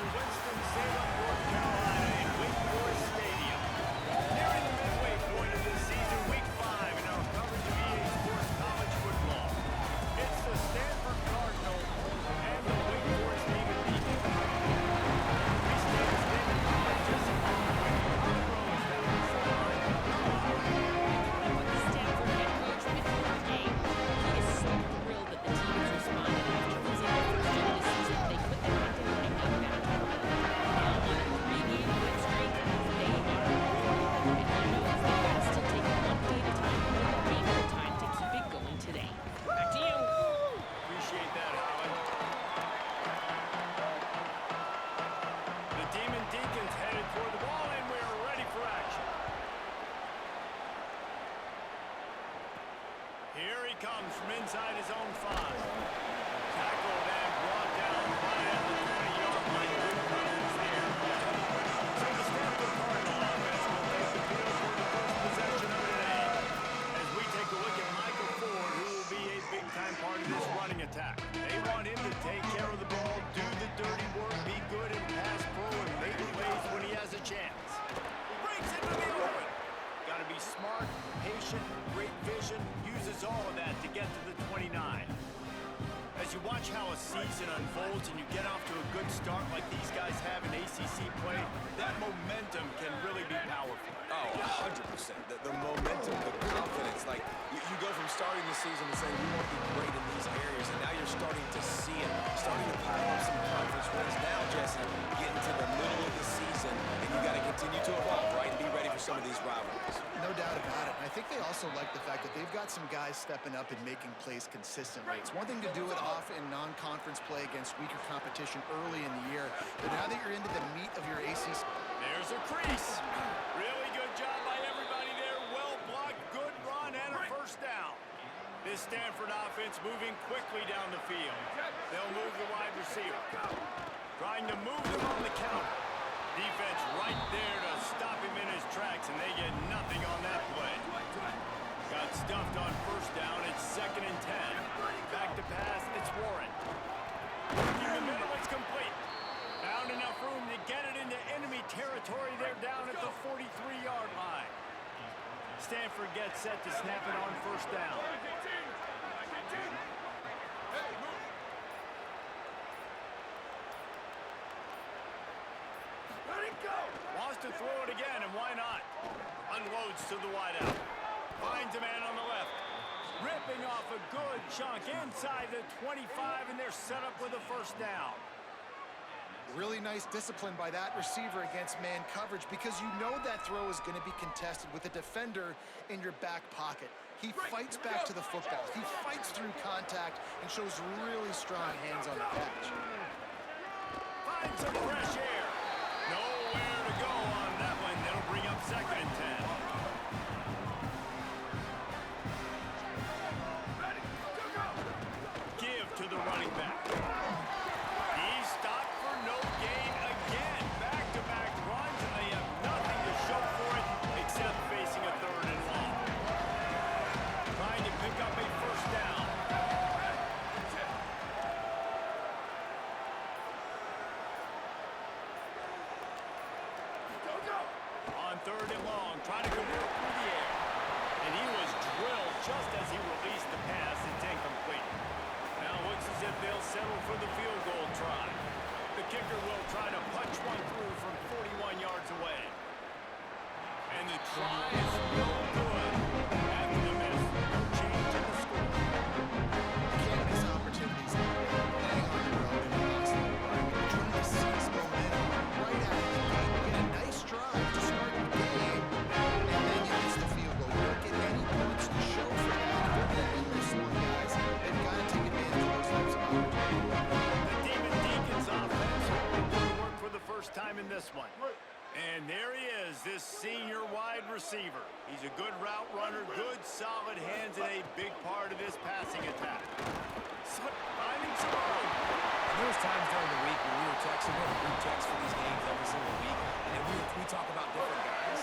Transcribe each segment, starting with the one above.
to Winston-Salem, North Carolina in Wake Forest Stadium. Nearing the midway point of this season, Week 5 in our coverage of EA Sports College football. It's the Stanford Cardinal and the Wake Forest Demon Deacons. We stand standing by just a moment when Connor Rose down the sideline. With the Stanford head coach before the game, he is so thrilled that the team has responded after losing their first game of the season. They put their academic game back on. Now on a 3-game win streak, they are rolling, and he knows they've got to still take it one day at a time, one game at a time to keep it going today. Back to you. Appreciate that, Howard. The Demon Deacons headed toward the ball, and we are ready for action. Here he comes from inside his own 5. Tackled and brought down right at the 20-yard line. Good presence there. So the Stanford Cardinal offense will take the field for the first possession of the day. As we take a look at Michael Ford, who will be a big-time part of this running attack. They want him to take care of the ball, do the dirty work, be good in pass pro, and make plays when he has a chance. Breaks into the open. Got to be smart, patient, great vision, uses all of that to get to the 29. As you watch how a season unfolds and you get off to a good start like these guys have in ACC play, that momentum can really be powerful. Oh, 100%. The momentum, the confidence. Like, you go from starting the season and saying, we want to be great in these areas, and now you're starting to see it, starting to pile up some conference wins. Now, Jesse, getting to the middle of the season, and you got to continue to evolve, right, and be ready for some of these rivalries. No doubt about it. I think they also like the fact that they've got some guys stepping up and making plays consistently. It's one thing to do it off in non-conference play against weaker competition early in the year, but now that you're into the meat of your ACC... There's a crease. Really good job by everybody there. Well blocked, good run, and a first down. This Stanford offense moving quickly down the field. They'll move the wide receiver. Trying to move them on the counter. Defense right there to stop him in his tracks, and they get nothing on that play. Got stuffed on first down. It's 2nd and 10. Back to pass. It's Warren. In the middle, it's complete. Found enough room to get it into enemy territory. They're down at the 43-yard line. Stanford gets set to snap it on first down. Wants to throw it again, and why not? Unloads to the wideout. Finds a man on the left. Ripping off a good chunk inside the 25, and they're set up with a first down. Really nice discipline by that receiver against man coverage, because you know that throw is going to be contested with a defender in your back pocket. He fights back to the football. He fights through contact and shows really strong hands on the catch. Finds some fresh air. Nowhere to go on that one. That'll bring up 2nd and 10. Give to the running back. He's stopped for no gain again. Back-to-back runs, and they have nothing to show for it except facing a 3rd and long. Trying to pick up a first down. On 3rd and long, trying to convert through the air. And he was drilled just as he released the pass. It's incomplete. Now looks as if they'll settle for the field goal try. The kicker will try to punch one through from 41 yards away. And the try is no good. After the miss, no change in the score. Can't miss opportunities. Playing on the road in a hostile environment. You're trying to seize momentum right out of the gate. You get a nice drive to start the game, and then you miss the field goal. You don't get any points to show for that. If they're going to win this one, guys, they've got to take advantage of those types of opportunities. The Demon Deacons offense will do the work for the first time in this one. And there he is, this senior wide receiver. He's a good route runner, good solid hands, and a big part of this passing attack. Finding some room. There was times during the week when we were texting, we have a group text for these games every single week, and we talk about different guys.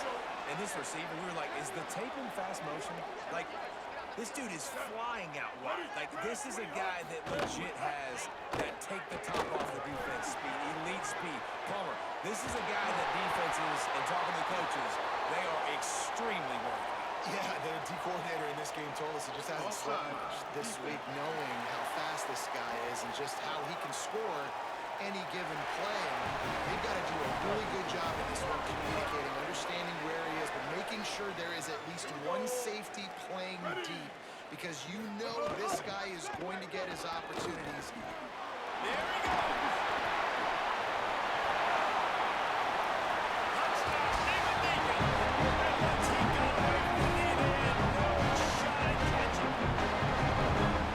And this receiver, we were like, is the tape in fast motion? Like, this dude is flying out wide. Like, this is a guy that legit has that take the top off the defense speed, elite speed. this week knowing how fast this guy is and just how he can score any given play. They've got to do a really good job in this one, communicating, understanding where he is, but making sure there is at least one safety playing deep, because you know this guy is going to get his opportunities. There he goes. Touchdown, David Deacon. And once he got away from the end, no shot at catching.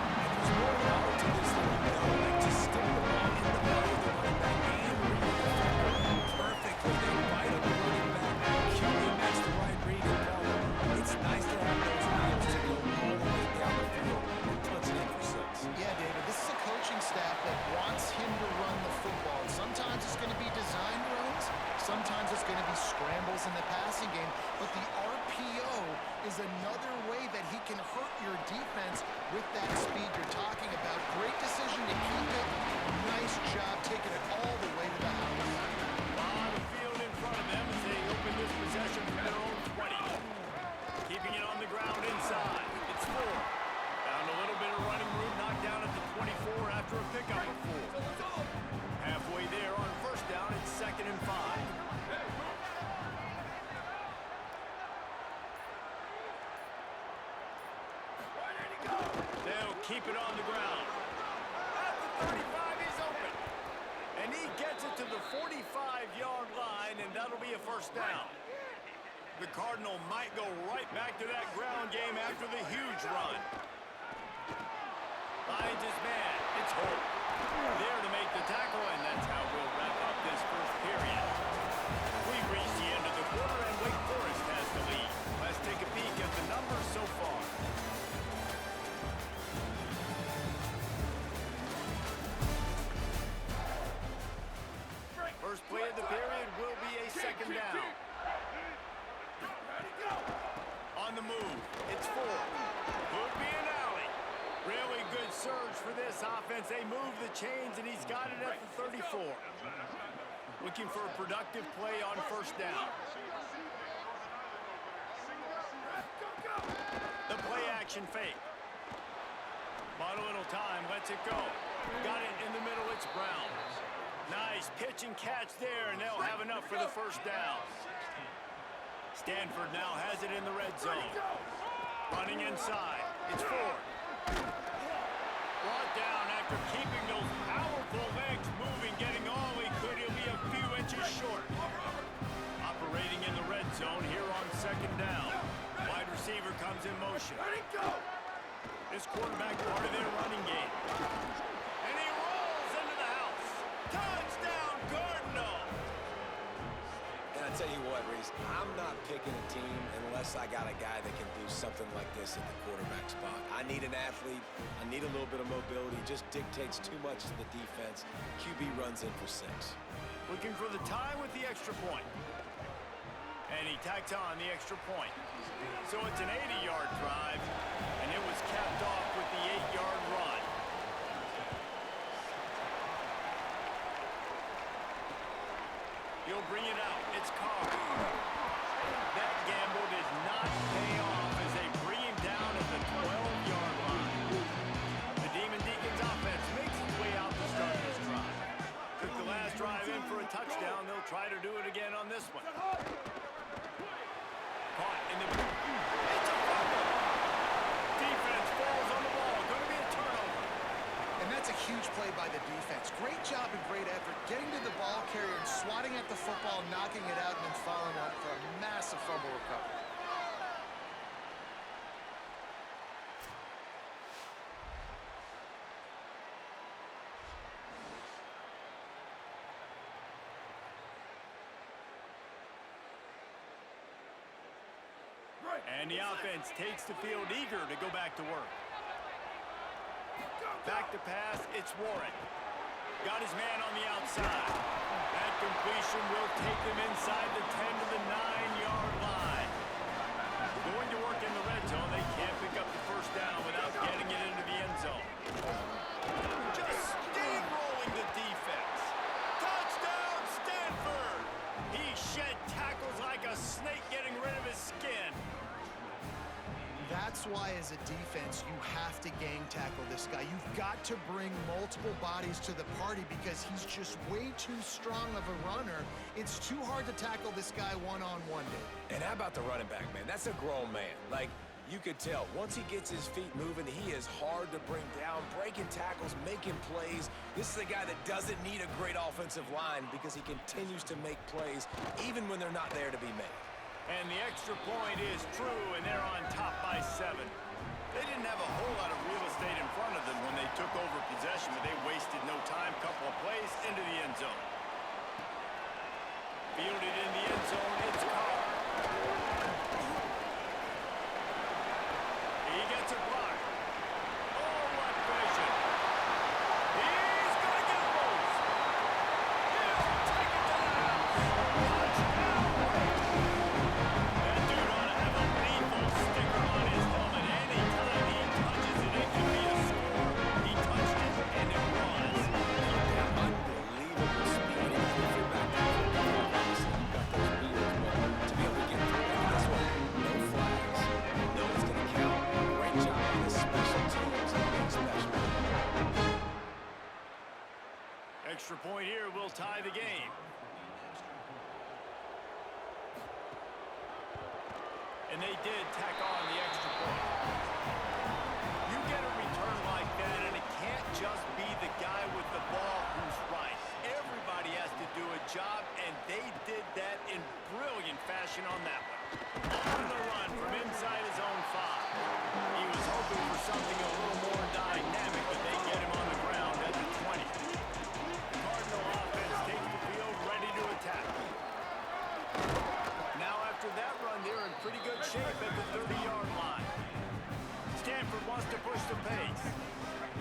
And there's more power to this than you know. Like, just stick the ball in the belly of the running back and read the defender perfectly. They bite up the running back. QB makes the right read and follow. It's nice to have those reads to go all the way down the field and touch it in for 6. Yeah, David, this is a coaching staff that wants him to run the football. Sometimes it's going to be designed runs. Sometimes it's going to be scrambles in the passing game. But the RPO is another way that he can hurt your defense with that speed you're talking about. Great decision to keep it. Nice job taking it all the way to the house. On the field in front of them as they open this possession from their own 20. Keeping it on the ground inside. It's 4. Found a little bit of running room, knocked down at the 24 after a pickup of 4. Halfway there on first down, it's 2nd and 5. They'll keep it on the ground. At the 35, he's open. And he gets it to the 45-yard line, and that'll be a first down. The Cardinal might go right back to that ground game after the huge run. Finds his man. It's Holt. There to make the tackle, and that's how we'll wrap up this first period. We've reached the end of the quarter, and Wake Forest has the lead. Let's take a peek at the numbers so far. First play of the period will be a 2nd down. On the move, it's 4. Could be an alley. Really good surge for this offense. They move the chains, and he's got it at the 34. Looking for a productive play on first down. The play action fake. Bought a little time, lets it go. Got it in the middle, it's Brown. Nice pitch and catch there, and they'll have enough for the first down. Stanford now has it in the red zone. Running inside. It's 4. Brought down after keeping those powerful legs moving, getting all he could. He'll be a few inches short. Operating in the red zone here on 2nd down. Wide receiver comes in motion. This quarterback part of their running game. And he rolls into the house. Touchdown, Cardinal! And I tell you what, Reese, I'm not picking a team unless I got a guy that can do something like this at the quarterback spot. I need an athlete. I need a little bit of mobility. Just dictates too much to the defense. QB runs in for 6. Looking for the tie with the extra point. And he tacks on the extra point. So it's an 80-yard drive, and it was capped off with the 8-yard run. He'll bring it out. It's Carr. That gamble did not pay off as they bring him down at the 12-yard line. The Demon Deacons offense makes its way out to start this drive. Took the last drive in for a touchdown. They'll try to do it again on this one. Caught in the... It's a fumble! Defense falls on the ball. Going to be a turnover. And that's a huge play by the defense. Great job and great effort getting to the ball carrier and swatting at the football, knocking it out, and then following up for a massive fumble recovery. And the offense takes the field eager to go back to work. Back to pass, it's Warren. Got his man on the outside. That completion will take them inside the 10 to the 9-yard line. Going to work in the red zone. They can't pick up the first down without getting it into the end zone. Just steamrolling the defense. Touchdown, Stanford! He shed tackles like a snake getting rid of his skin. That That's why, as a defense, you have to gang tackle this guy. You've got to bring multiple bodies to the party because he's just way too strong of a runner. It's too hard to tackle this guy one-on-one, Dave. And how about the running back, man? That's a grown man. Like, you could tell, once he gets his feet moving, he is hard to bring down, breaking tackles, making plays. This is a guy that doesn't need a great offensive line because he continues to make plays even when they're not there to be made. And the extra point is true, and they're on top by 7. They didn't have a whole lot of real estate in front of them when they took over possession, but they wasted no time. Couple of plays into the end zone. Fielded in the end zone, it's Carr. He gets a block. Oh, what vision. He's going to get loose. He'll take it to the house. Touchdown. That dude ought to have a lethal sticker on his helmet. Anytime he touches it, it can be a score. He touched it, and it was. Unbelievable speed. And if you're back there, obviously you've got those wheels, but to be able to get through it, guess what? No flags. No, it's going to count. Great job on the special teams and being special. Extra point here will tie the game. And they did tack on the extra point. You get a return like that, and it can't just be the guy with the ball who's right. Everybody has to do a job, and they did that in brilliant fashion on that one. On the run from inside his own 5. He was hoping for something a little more dynamic, but they get him on the ground at the 20. The Cardinal offense takes the field, ready to attack. Now after that run, they're in pretty good shape at the 30-yard line. Stanford wants to push the pace.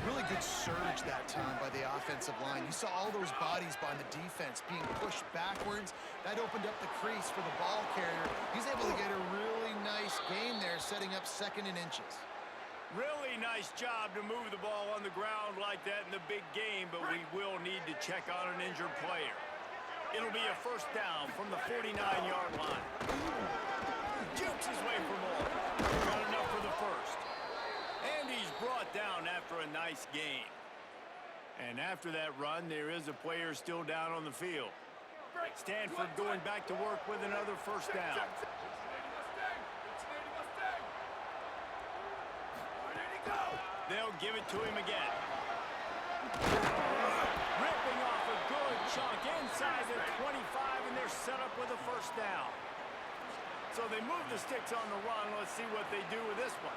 Really good surge that time by the offensive line. You saw all those bodies by the defense being pushed backwards. That opened up the crease for the ball carrier. He's able to get a really nice gain there, setting up 2nd and inches. Really nice job to move the ball on the ground like that in the big game, but we will need to check on an injured player. It'll be a first down from the 49-yard line. Jukes his way for more. Got enough for the first. And he's brought down after a nice gain. And after that run, there is a player still down on the field. Stanford going back to work with another first down. They'll give it to him again. Ripping off a good chunk inside the 25, and they're set up with a first down. So they move the sticks on the run. Let's see what they do with this one.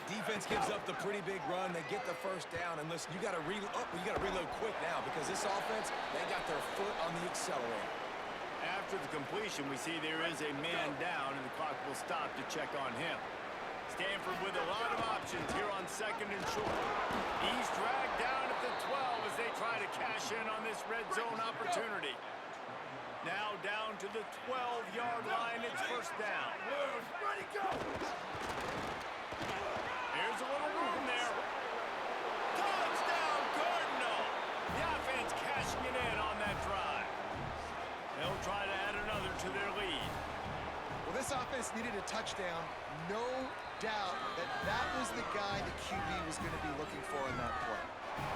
Defense gives up the pretty big run. They get the first down, and listen, you got to reload quick now because this offense, they got their foot on the accelerator. After the completion, we see there is a man down, and the clock will stop to check on him. Stanford with a lot of options here on 2nd and short. He's dragged down at the 12 as they try to cash in on this red zone opportunity. Now down to the 12-yard line, it's first down. Ready, go! Here's a little room there. Touchdown, Cardinal! The offense cashing it in on that drive. They'll try to add another to their lead. Well, this offense needed a touchdown. No doubt that was the guy the QB was going to be looking for in that play.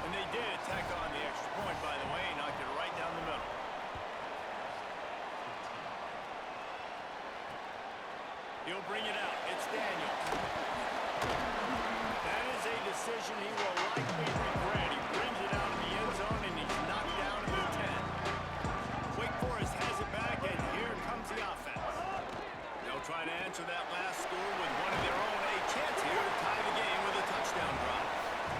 And they did tack on the extra point, by the way, knocked it right down the middle. He'll bring it out. It's Daniels. That is a decision he will likely regret. He brings it out of the end zone, and he's knocked down to the 10. Wake Forest has it back, and here comes the offense. They'll try to answer that last score with one of their own. A chance here to tie the game with a touchdown drive.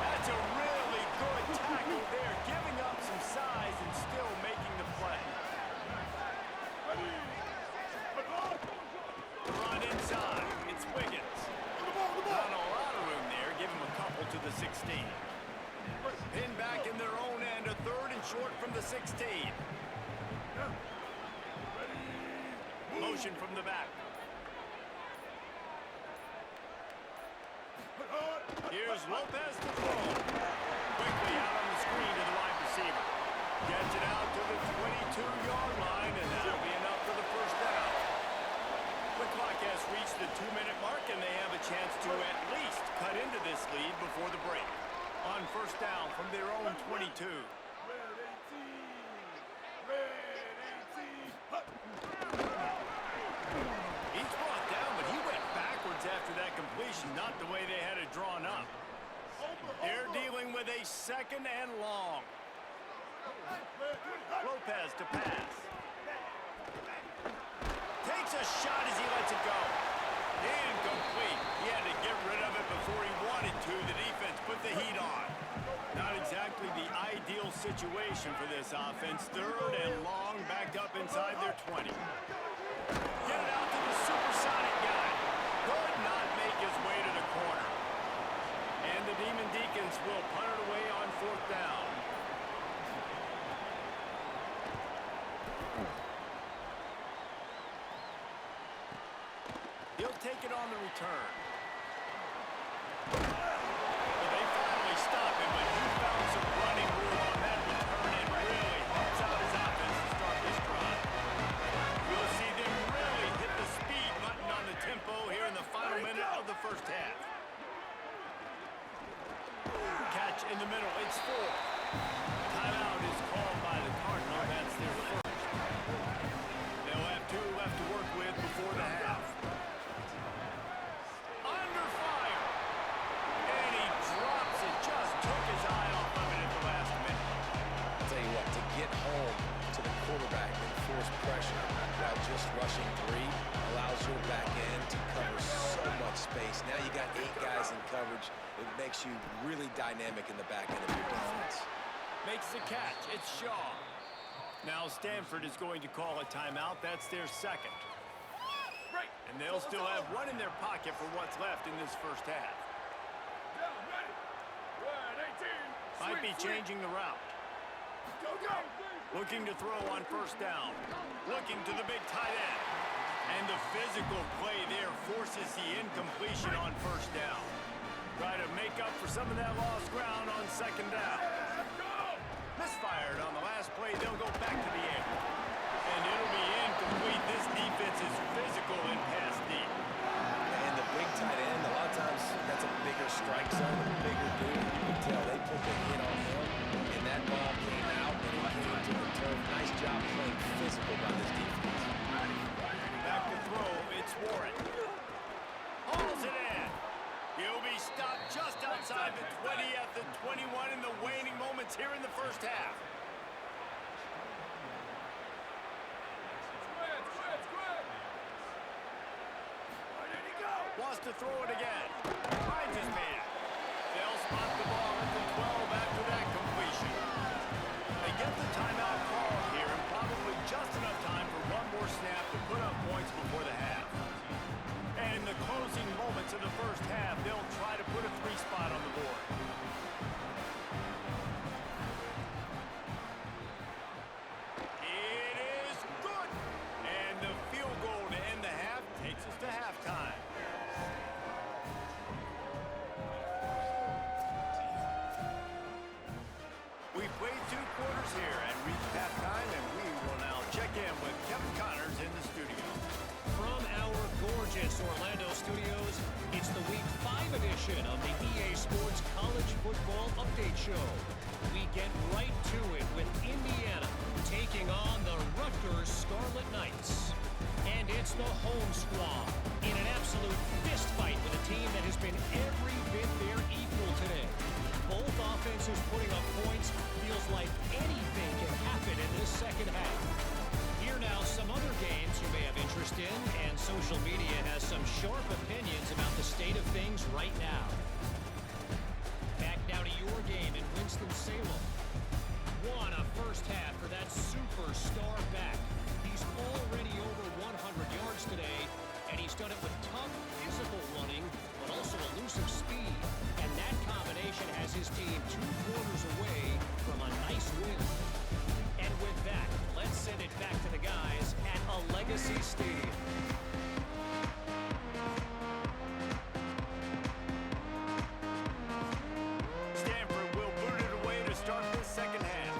That's a really good tackle there, giving up some size and still making the play. Run inside. It's Wiggins. Not a lot of room there. Give him a couple to the 16. Pinned back in their own end, a 3rd and short from the 16. Motion from the back. Here's Lopez to throw. Quickly out on the screen to the wide receiver. Gets it out to the 22-yard line, and that'll be enough for the first down. The clock has reached the 2-minute mark, and they have a chance to at They're dealing with a second and long. Lopez to pass. Takes a shot as he lets it go. Incomplete. He had to get rid of it before he wanted to. The defense put the heat on. Not exactly the ideal situation for this offense. Third and long, backed up inside their 20. Get it out to the supersonic guy. Could not make his way to the corner. And the Demon Deacons will punt it away on 4th down. He'll take it on the return. Well, they finally stop him, but he found some running room on that return and really helps out his offense to start this drive. We'll see them really hit the speed button on the tempo here in the final minute of the first half. Catch in the middle. It's 4. Timeout is called by the Cardinal. That's their first. They'll have 2 left to work with before the half. Under fire. And he drops it. Just took his eye off of it at the last minute. I'll tell you what, to get home to the quarterback and force pressure while just rushing 3 allows your back end to cover so much space. Now you got 8 guys in coverage. It makes you really dynamic in the back end of your defense. Makes the catch. It's Shaw. Now Stanford is going to call a timeout. That's their second. And they'll still have 1 in their pocket for what's left in this first half. Might be changing the route. Looking to throw on 1st down. Looking to the big tight end. And the physical play there forces the incompletion on 1st down. Try to make up for some of that lost ground on 2nd down. Misfired on the last play. They'll go back to the air. And it'll be incomplete. This defense is physical and pass deep. And the big tight end, a lot of times that's a bigger strike zone, a bigger dude. You can tell they put the hit on him, and that ball came out and it came to the turf. Nice job playing physical by this defense. Back to throw. It's Warren. Hauls it in. He'll be stopped just outside the 20 at the 21 in the waning moments here in the first half. Wants to throw it again. Finds his man. They'll spot the ball at the 12 after that completion. They get the timeout called here and probably just enough time for 1 more snap to put up points before the half. And in the closing moments of the first half, they'll try to put a 3 spot on the board. It is good. And the field goal to end the half takes us to halftime. We played 2 quarters here and reached halftime, and we will now check in with Kevin Connors in the studio. From our gorgeous Orlando studios, it's the Week 5 edition of the EA Sports College Football Update Show. We get right to it with Indiana taking on the Rutgers Scarlet Knights. And it's the home squad in an absolute fist fight with a team that has been every bit their equal today. Both offenses putting up points. Feels like anything can happen in this second half. Here now some other games you may have interest in, and social media has some sharp opinions about the state of things right now. Back now to your game in Winston-Salem. What a first half for that superstar back. He's already over 100 yards today, and he's done it with tough physical running, but also elusive speed. And that combination has his team 2 quarters away from a nice win. And with that, let's send it back to the guys at a Legacy Stadium. Stanford will boot it away to start this second half.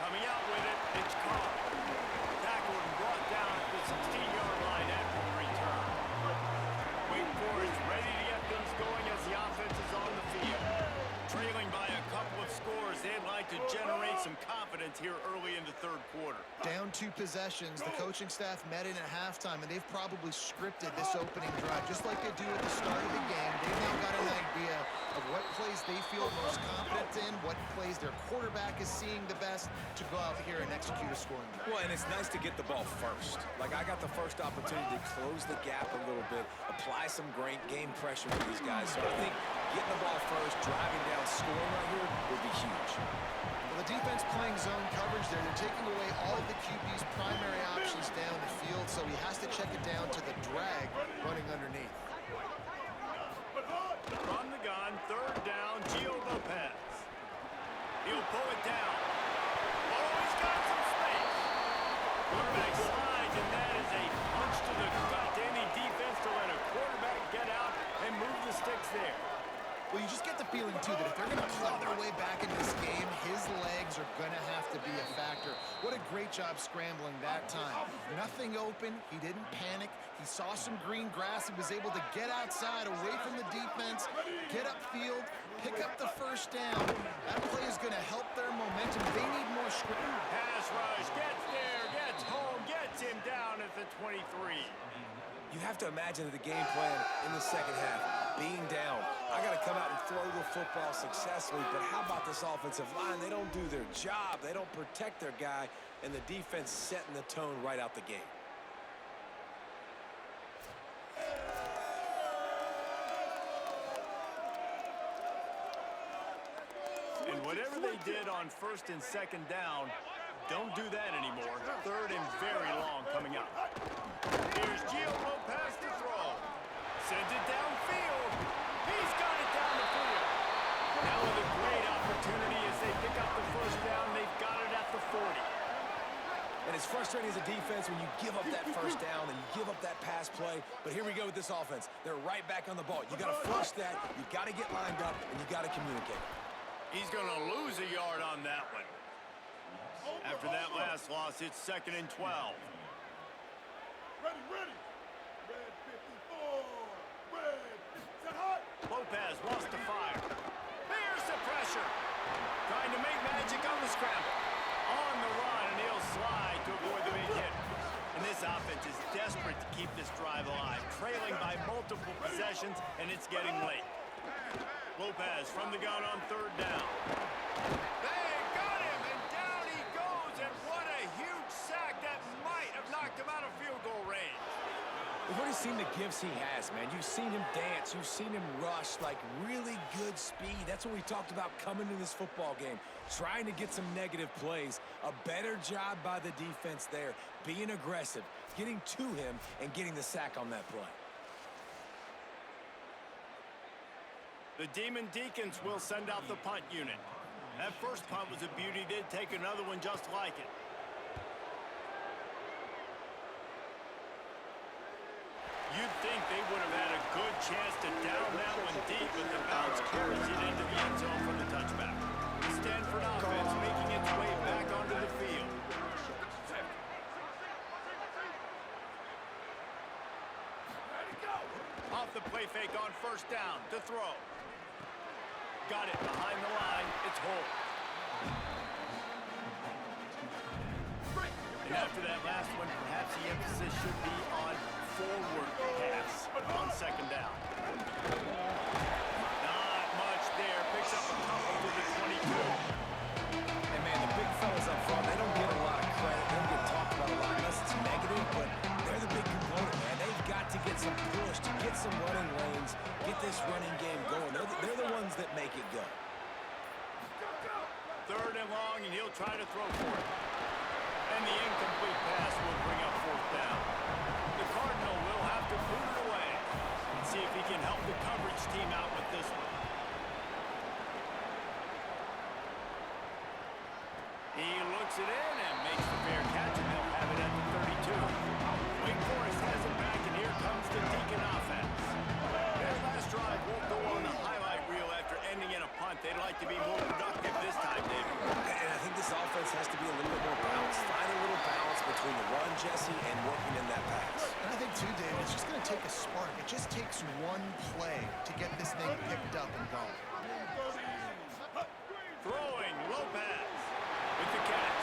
Coming out with it, it's caught. Tackled and brought down at the 16-yard line after the return. Wake Forest ready to get things going as the offense is on the field. Trailing by a couple of scores, they'd like to generate some confidence confidence here early in the third quarter. Down 2 possessions, the coaching staff met in at halftime, and they've probably scripted this opening drive just like they do at the start of the game. They've now got an idea of what plays they feel most confident in, what plays their quarterback is seeing the best to go out here and execute a scoring drive. Well, and it's nice to get the ball first. Like, I got the first opportunity to close the gap a little bit, apply some great game pressure to these guys. So I think getting the ball first, driving down, scoring right here would be huge. Well, the defense playing zone coverage there. They're taking away all of the QB's primary options down the field, so he has to check it down to the drag running underneath. From the gun, third down, Gio Lopez. He'll pull it down. Oh, he's got some space. Quarterback slides, and that is a punch to the gut to any defense to let a quarterback get out and move the sticks there. Well, you just get the feeling, too, that if they're going to claw their way back into this game, his legs are going to have to be a factor. What a great job scrambling that time. Nothing open. He didn't panic. He saw some green grass. He was able to get outside, away from the defense, get upfield, pick up the first down. That play is going to help their momentum. They need more script. Pass rush, gets there, gets home, gets him down at the 23. You have to imagine that the game plan in the second half, being down, I got to come out and throw the football successfully, but how about this offensive line? They don't do their job. They don't protect their guy, and the defense setting the tone right out the gate. And whatever they did on first and second down, don't do that anymore. Third and very long coming up. Here's Gio Lopez to throw. Sends it downfield. He's got it down the field. Now with a great opportunity as they pick up the first down. They've got it at the 40. And it's frustrating as a defense when you give up that first down and you give up that pass play. But here we go with this offense. They're right back on the ball. You got to force that. You got to get lined up, and you got to communicate. He's going to lose a yard on that one. After that last loss, it's 2nd and 12. Ready. Red 54. Red. Set hot. Lopez wants to fire. There's the pressure. Trying to make magic on the scramble. On the run, and he'll slide to avoid the big hit. And this offense is desperate to keep this drive alive, trailing by multiple possessions, and it's getting late. Lopez from the gun on third down. They got him, and down he goes, and what a huge sack that might have knocked him out of field goal range. We've already seen the gifts he has, man. You've seen him dance. You've seen him rush, like really good speed. That's what we talked about coming to this football game, trying to get some negative plays. A better job by the defense there, being aggressive, getting to him, and getting the sack on that play. The Demon Deacons will send out the punt unit. That first punt was a beauty. They'd take another one just like it. You'd think they would have had a good chance to down that one deep, but the bounce carries it into the end zone from the touchback. The Stanford offense making its way back onto the field. Off the play fake on first down to throw. Got it behind the line. It's Holt. And after that last one, perhaps the emphasis should be on forward pass on second down. Not much there. Picks up a couple to the 22. And man, the big fellas up front, they don't get a lot of credit. They don't get talked about a lot unless it's negative, but they're the big component, man. They've got to get some push, to get some running lanes, get this running game going. They're the ones that make it go. Third and long, and he'll try to throw for it. And the incomplete pass will bring up fourth down. The Cardinal will have to boot it away and see if he can help the coverage team out with this one. He looks it in and makes the fair catch, and they'll have it at the 32. Wake Forest has it back, and here comes the Deacon offense. Their last drive won't go on the highlight reel after ending in a punt. They'd like to be more productive this time, David. And I think this offense has to be a little bit more balanced. Find a little balance between the run, Jesse, and working in that pass. And I think, too, David, it's just going to take a spark. It just takes one play to get this thing picked up and going. Throwing Lopez with the catch.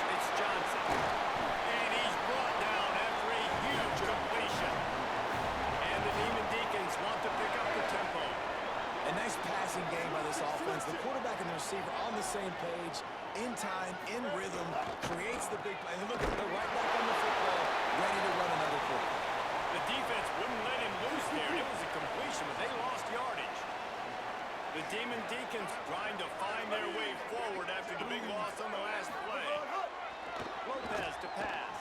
offense, the quarterback and the receiver on the same page, in time, in rhythm, creates the big play. And look, they're right back on the football, ready to run another play. The defense wouldn't let him loose there. It was a completion, but they lost yardage. The Demon Deacons trying to find their way forward after the big loss on the last play. Lopez to pass,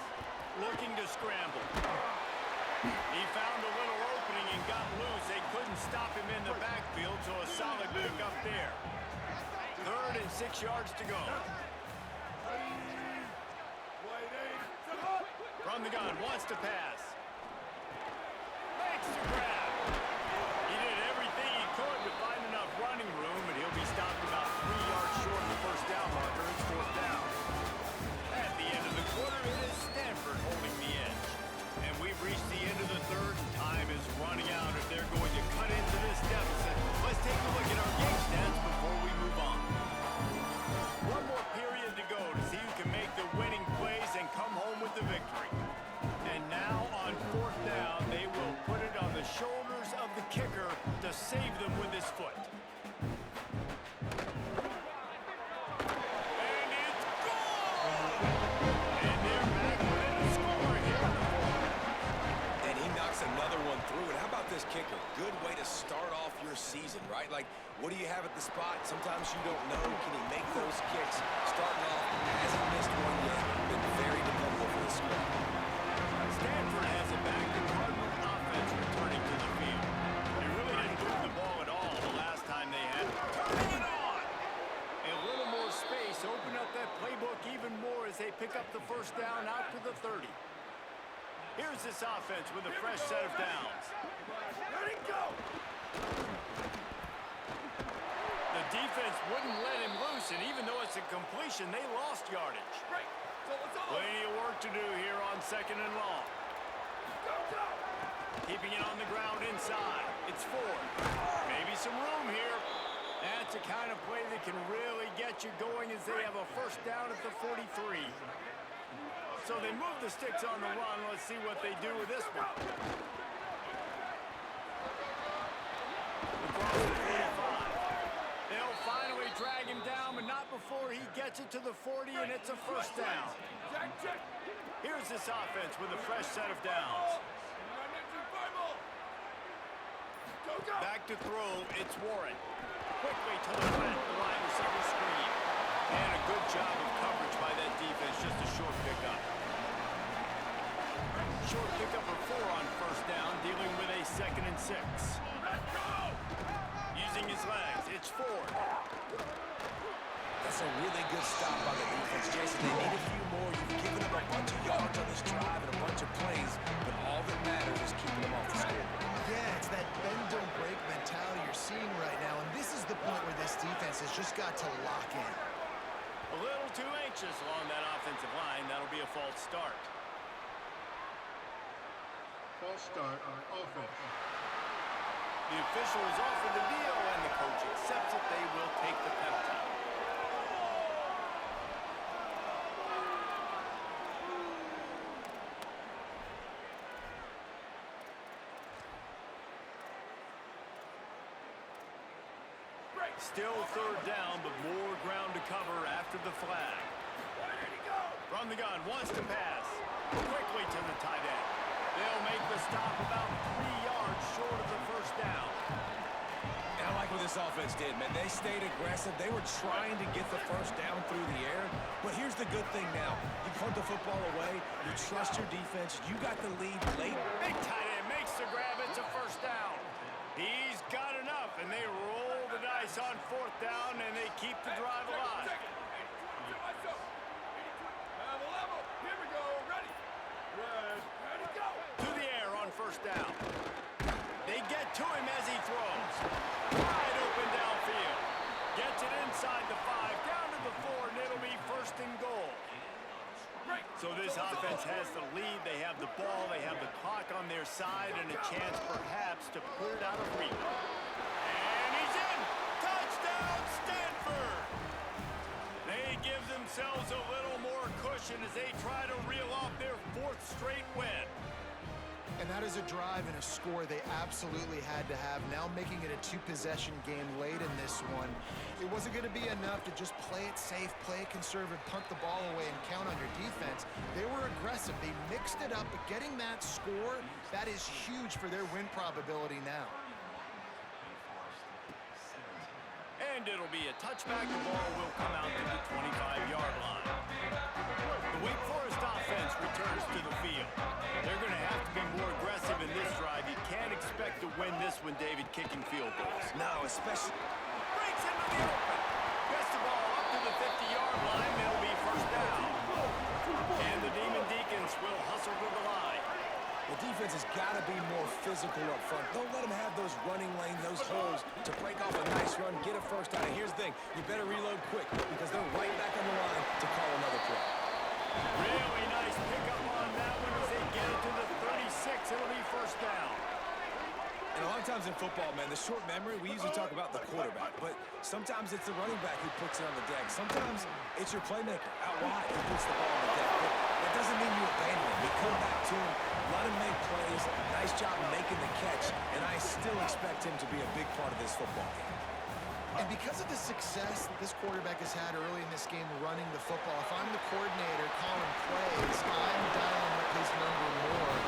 looking to scramble. He found a little opening and got loose. They couldn't stop him in the backfield, so a solid pick up there. 3rd and 6 yards to go. From the gun, wants to pass. Makes the grab. He did everything he could to find enough running room, and he'll be stopped about 3 yards short of the first down marker. It's 4th down. At the end of the quarter, it is Stanford holding the edge. And we've reached the end of the 3rd, and time is running out if they're going to cut into this deficit. Let's take a look at our game stats before we move on. One more period to go to see who can make the winning plays and come home with the victory. And now on 4th down, they will put it on the shoulders of the kicker to save them with his foot. And it's gone! And they're back within a score here in the 4th. And he knocks another one through. And how about this kicker? Good way to start off your season, right? Like, what do you have at the spot? Sometimes you don't know. Can he make those kicks? Starting off, hasn't missed one yet. Been very dependable for the squad. Stanford has it back. The Cardinal offense returning to the field. They really didn't move the ball at all the last time they had it. Turn it on! A little more space. Open up that playbook even more as they pick up the first down out to the 30. Here's this offense with a fresh set of downs. Let it go! The defense wouldn't let him loose, and even though it's a completion, they lost yardage. Plenty of work to do here on 2nd and long. Keeping it on the ground inside. It's 4th. Maybe some room here. That's the kind of play that can really get you going as they have a first down at the 43. So they move the sticks on the run. Let's see what they do with this one. Across the 45. They'll finally drag him down, but not before he gets it to the 40, and it's a first down. Here's this offense with a fresh set of downs. Back to throw, it's Warren. Quickly to the left, the wide receiver screen. And a good job of coverage by that defense, just a short pickup. Short pickup of 4 on first down, dealing with a 2nd and 6. Using his legs, it's 4. That's a really good stop by the defense, Jason. They need a few more. You've given them a bunch of yards on this drive and a bunch of plays, but all that matters is keeping them off the score. Yeah, it's that bend don't break mentality you're seeing right now, and this is the point where this defense has just got to lock in. A little too anxious along that offensive line. That'll be a false start. False start on offense. The official is offered the deal, and the coach accepts it. They will take the penalty. Still 3rd down, but more ground to cover after the flag. From the gun, wants to pass. Quickly to the tight end. They'll make the stop about 3 yards short of the first down. And I like what this offense did, man. They stayed aggressive. They were trying to get the first down through the air. But here's the good thing now. You punt the football away. You trust your defense. You got the lead late. Big tight end makes the grab. It's a first down. He's got enough, and they roll the dice on 4th down, and they keep the drive alive. To the air on first down. They get to him as he throws. Wide open downfield. Gets it inside the 5, down to the 4, and it'll be 1st and goal. So this offense has the lead. They have the ball. They have the clock on their side and a chance perhaps to put it out of reach. And he's in! Touchdown, Stanford! They give themselves a little more cushion as they try to reel off their 4th straight win. And that is a drive and a score they absolutely had to have. Now making it a 2-possession game late in this one. It wasn't going to be enough to just play it safe, play it conservative, punt the ball away, and count on your defense. They were aggressive. They mixed it up, but getting that score, that is huge for their win probability now. And it'll be a touchback. The ball will come out to the 25-yard line. The Wake Forest offense returns to the field. They're going to have to be more aggressive in this drive. You can't expect to win this one, David, kicking field goals. No, especially... Breaks into the open. Gets the ball up to the 50-yard line. It'll be first down. And the Demon Deacons will hustle to the line. The defense has got to be more physical up front. Don't let them have those running lanes, those holes to break off a nice run, get a first down. And here's the thing, you better reload quick because they're right back on the line to call another play. Really nice pickup on that one as they get it to the 36. It'll be first down. And a lot of times in football, man, the short memory, we usually talk about the quarterback, but sometimes it's the running back who puts it on the deck. Sometimes it's your playmaker out wide who puts the ball on the deck. But that doesn't mean you abandon him. You come back to him, let him make plays. Nice job making the catch, and I still expect him to be a big part of this football game. And because of the success that this quarterback has had early in this game running the football, if I'm the coordinator calling plays, I'm dialing up his number more.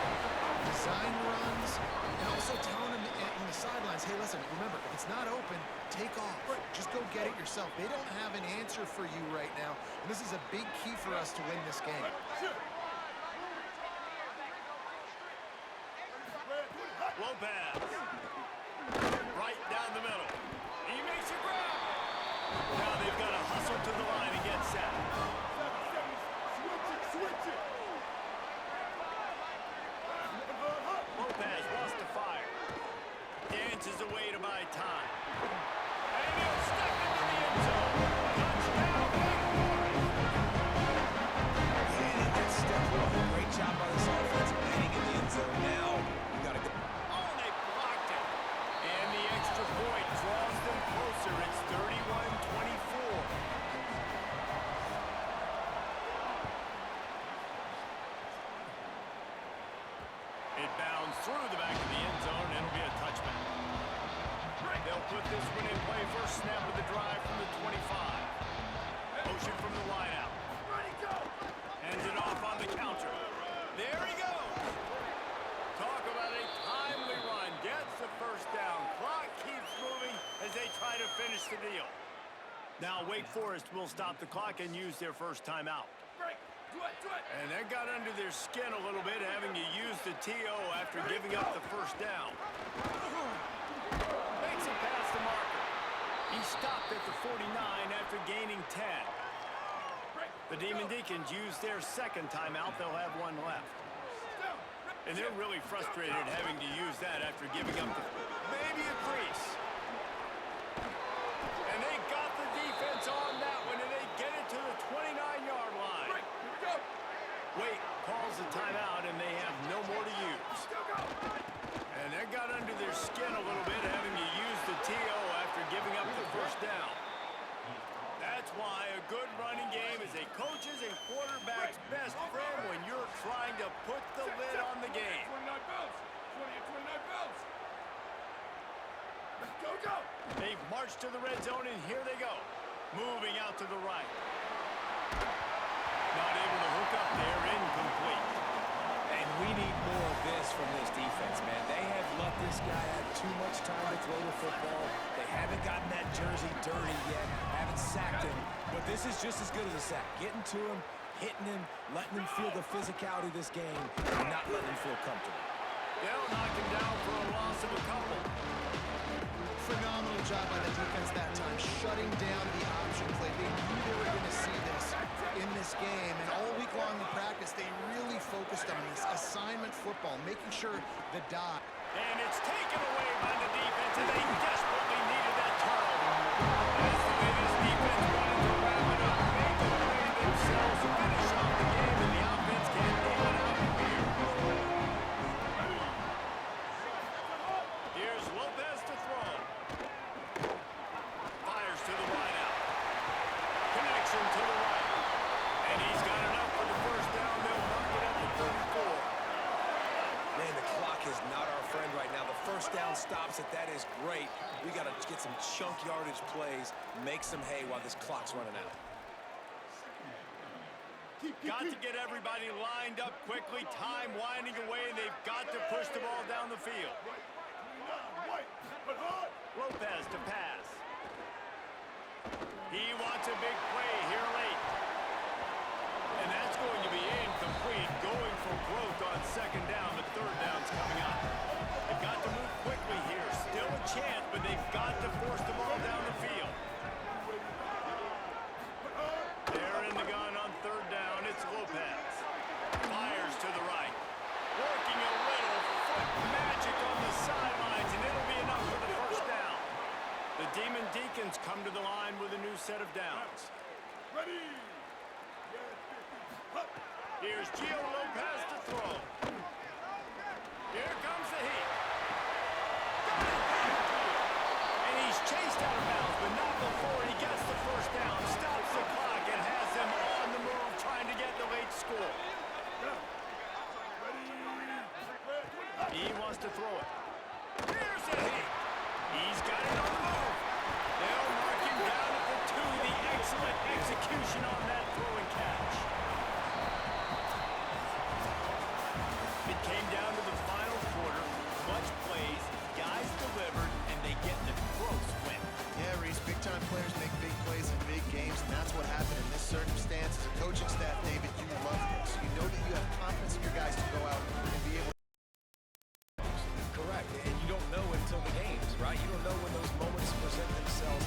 Design runs, and also telling him in the sidelines, hey, listen, remember, if it's not open, take off. Just go get it yourself. They don't have an answer for you right now, and this is a big key for us to win this game. Lopez. Right down the middle. He makes a grab. Now they've got to hustle to the line and get set. Lopez wants to fire. Dances away to buy time. And he'll step into the end zone. Touchdown, Wake Forest. And that's step one. Great job by this offense getting in the end zone. Now, you got to go. Oh, they blocked it. And the extra point draws them closer. It's 31-24. It bounds through the back of the end zone, and it'll be a touchback. They'll put this one in play. First snap of the drive from the 25. Motion from the wideout. Hands it off on the counter. There he goes. Talk about a timely run. Gets the first down. Clock keeps moving as they try to finish the deal. Now Wake Forest will stop the clock and use their first timeout. And that got under their skin a little bit, having to use the TO after giving up the first down. Makes it past the marker. He stopped at the 49 after gaining 10. The Demon Deacons use their second timeout. They'll have one left. And they're really frustrated having to use that after giving up the maybe a crease. And they got the defense on that one, and they get it to the 29-yard line. Wake calls the timeout, and they have no more to use. And that got under their skin a little bit, having to use the TO after giving up the first down. That's why a good running game is a coach's and quarterback's best friend when you're trying to put the lid on the game. 29 bells. 29 bells. Go. They've marched to the red zone, and here they go. Moving out to the right. Not able to hook up there, incomplete. And we need more of this from this defense, man. They have let this guy have too much time to throw the football. They haven't gotten that jersey dirty yet, haven't sacked him. But this is just as good as a sack. Getting to him, hitting him, letting him feel the physicality of this game, and not letting him feel comfortable. They'll knock him down for a loss of a couple. Phenomenal job by the defense that time, shutting down the option play. They knew they were going to see this in this game, and all week long in practice, they really focused on this assignment football, making sure the dot. And it's taken away by the defense, and they desperately needed that turnover. That's the way this defense wanted to wrap it up. Make a play themselves to finish off the game, and the offense can't nail it out from here. Here's Lopez to throw. Fires to the wideout. Connection to the right. And he's got enough for the first down. They'll mark it at the 34. Man, the clock is not our friend right now. The first down stops it. That is great. We got to get some chunk yardage plays, make some hay while this clock's running out. Got to get everybody lined up quickly. Time winding away, and they've got to push the ball down the field. Lopez to pass. He wants a big play here late. And that's going to be incomplete. Going for growth on second down, but third down's coming up. They've got to move quickly here. Still a chance, but they've got to force the ball down the field. They're in the gun on third down. It's Lopez. Fires to the right. Working a little foot magic on the sidelines, and it'll be enough for the first down. The Demon Deacons come to the line with a new set of downs. Ready. Here's Gio Lopez to throw. Here comes the heat. And he's chased out of bounds, but not before he gets the first down. Stops the clock and has them on the move trying to get the late score. He wants to throw it. Here's the heat. He's got it on the move. They'll mark him down at the 2. The excellent execution on that throw and catch. It came down to the final quarter. Clutch plays, guys delivered, and they get the close win. Yeah, Reese, big-time players make big plays in big games, and that's what happened in this circumstance. As a coaching staff, David, you love this. You know that you have confidence in your guys to go out and be able to. Correct, and you don't know until the games, right? You don't know when those moments present themselves,